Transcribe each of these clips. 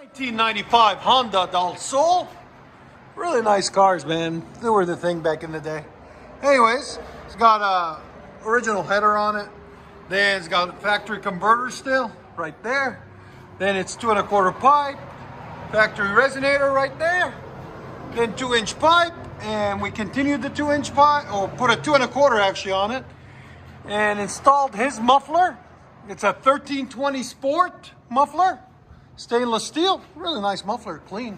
1995 Honda Del Sol. Really nice cars, man. They were the thing back in the day. Anyways, it's got a original header on it. Then it's got a factory converter still right there. Then it's 2 1/4 pipe. Factory resonator right there. Then 2-inch pipe. And we continued the 2-inch pipe, or put a 2 1/4 actually on it. And installed his muffler. It's a 1320 Sport muffler. Stainless steel, really nice muffler, clean.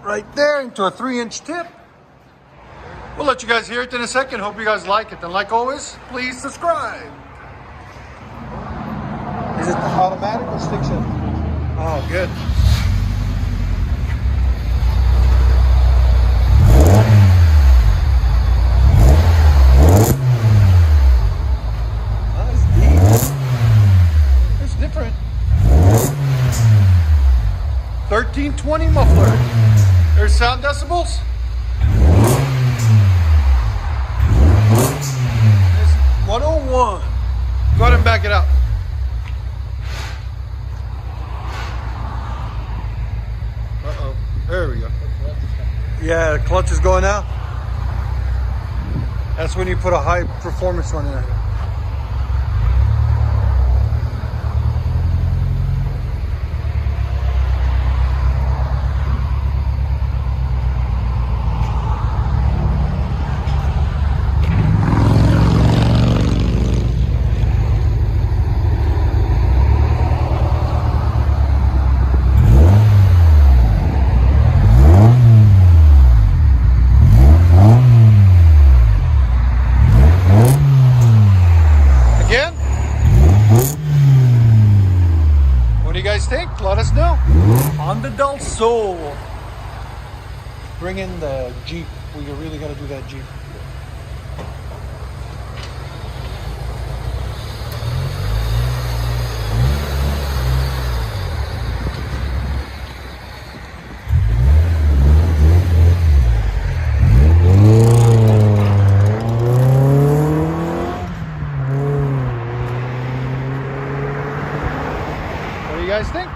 Right there into a 3-inch tip. We'll let you guys hear it in a second. Hope you guys like it. And like always, please subscribe. Is it automatic or stick shift? Oh, good. Nice deep. It's different. 1320 muffler. There's sound decibels. It's 101. Go ahead and back it up. Uh-oh. There we go. Yeah, the clutch is going out. That's when you put a high performance one in there. What do you guys think? Let us know. On the Del Sol. Bring in the Jeep. We really got to do that Jeep. What do you guys think?